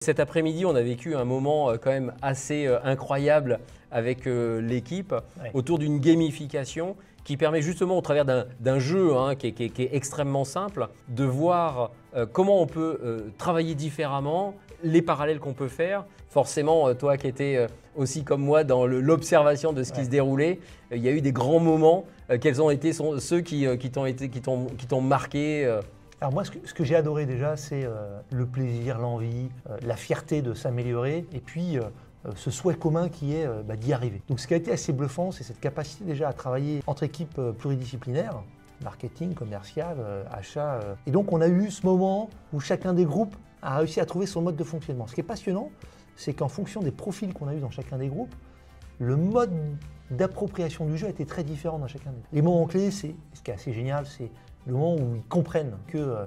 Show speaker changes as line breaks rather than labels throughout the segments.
cet après-midi, on a vécu un moment quand même assez incroyable avec l'équipe autour d'une gamification qui permet justement au travers d'un jeu qui est extrêmement simple de voir comment on peut travailler différemment, les parallèles qu'on peut faire. Forcément, toi qui étais aussi comme moi dans l'observation de ce qui se déroulait, il y a eu des grands moments. Quels ont été ceux qui t'ont marqué
Alors moi, ce que j'ai adoré déjà, c'est le plaisir, l'envie, la fierté de s'améliorer et puis ce souhait commun qui est d'y arriver. Donc ce qui a été assez bluffant, c'est cette capacité déjà à travailler entre équipes pluridisciplinaires, marketing, commercial, achat. Et donc on a eu ce moment où chacun des groupes a réussi à trouver son mode de fonctionnement. Ce qui est passionnant, c'est qu'en fonction des profils qu'on a eu dans chacun des groupes, le mode d'appropriation du jeu a été très différent dans chacun des groupes. Les moments clés, ce qui est assez génial, c'est le moment où ils comprennent que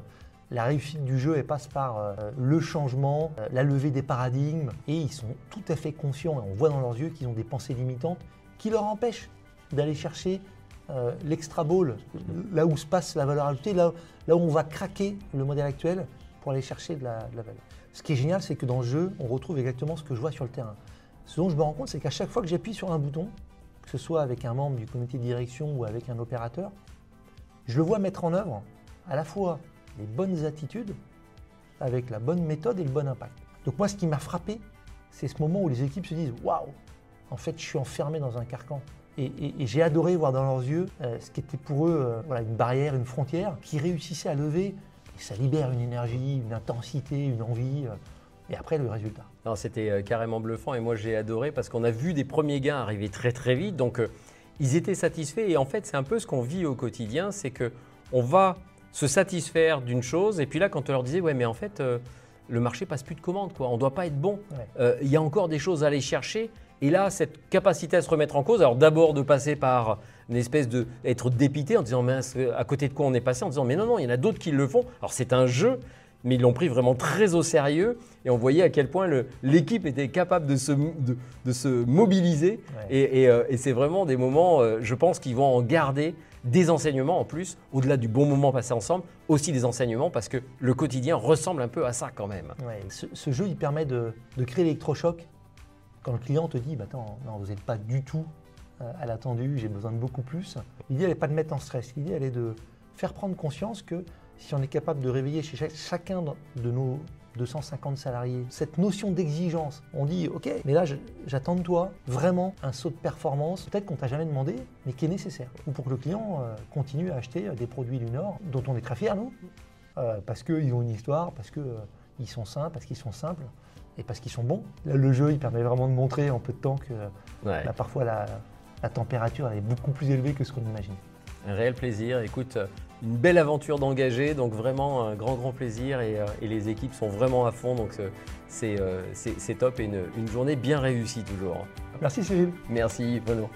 la réussite du jeu elle passe par le changement, la levée des paradigmes, et ils sont tout à fait conscients, et on voit dans leurs yeux qu'ils ont des pensées limitantes qui leur empêchent d'aller chercher l'extra ball, là où se passe la valeur ajoutée, là où on va craquer le modèle actuel pour aller chercher de la valeur. Ce qui est génial, c'est que dans le jeu, on retrouve exactement ce que je vois sur le terrain. Ce dont je me rends compte, c'est qu'à chaque fois que j'appuie sur un bouton, que ce soit avec un membre du comité de direction ou avec un opérateur, je le vois mettre en œuvre à la fois les bonnes attitudes, avec la bonne méthode et le bon impact. Donc moi, ce qui m'a frappé, c'est ce moment où les équipes se disent « Waouh, en fait, je suis enfermé dans un carcan ». Et j'ai adoré voir dans leurs yeux ce qui était pour eux une barrière, une frontière, qui réussissait à lever. Et ça libère une énergie, une intensité, une envie, et après le résultat.
C'était carrément bluffant et moi j'ai adoré parce qu'on a vu des premiers gains arriver très très vite. Donc ils étaient satisfaits et en fait c'est un peu ce qu'on vit au quotidien, c'est qu'on va se satisfaire d'une chose et puis là quand on leur disait « Ouais mais en fait le marché passe plus de commandes, quoi. On ne doit pas être bon, il y a encore des choses à aller chercher ». Et là, cette capacité à se remettre en cause, alors d'abord de passer par une espèce d'être dépité en disant mince, à côté de quoi on est passé, en disant mais non, il y en a d'autres qui le font. Alors c'est un jeu, mais ils l'ont pris vraiment très au sérieux et on voyait à quel point l'équipe était capable de se mobiliser. Et c'est vraiment des moments, je pense, qui vont en garder des enseignements en plus, au-delà du bon moment passé ensemble, aussi des enseignements parce que le quotidien ressemble un peu à ça quand même.
Ce jeu, il permet de créer l'électrochoc. Quand le client te dit attends, non, vous n'êtes pas du tout à l'attendu, j'ai besoin de beaucoup plus. L'idée, elle n'est pas de mettre en stress. L'idée, elle est de faire prendre conscience que si on est capable de réveiller chez chacun de nos 250 salariés cette notion d'exigence, on dit ok, mais là, j'attends de toi vraiment un saut de performance, peut-être qu'on t'a jamais demandé, mais qui est nécessaire. Ou pour que le client continue à acheter des produits Lunor dont on est très fiers, nous, parce qu'ils ont une histoire, parce qu'ils sont sains, parce qu'ils sont simples. Et parce qu'ils sont bons. Là, le jeu, il permet vraiment de montrer en peu de temps que parfois la température elle est beaucoup plus élevée que ce qu'on imagine.
Un réel plaisir. Écoute, une belle aventure d'engager, donc vraiment un grand plaisir et les équipes sont vraiment à fond, donc c'est top et une journée bien réussie toujours.
Merci Cyril.
Merci Bruno.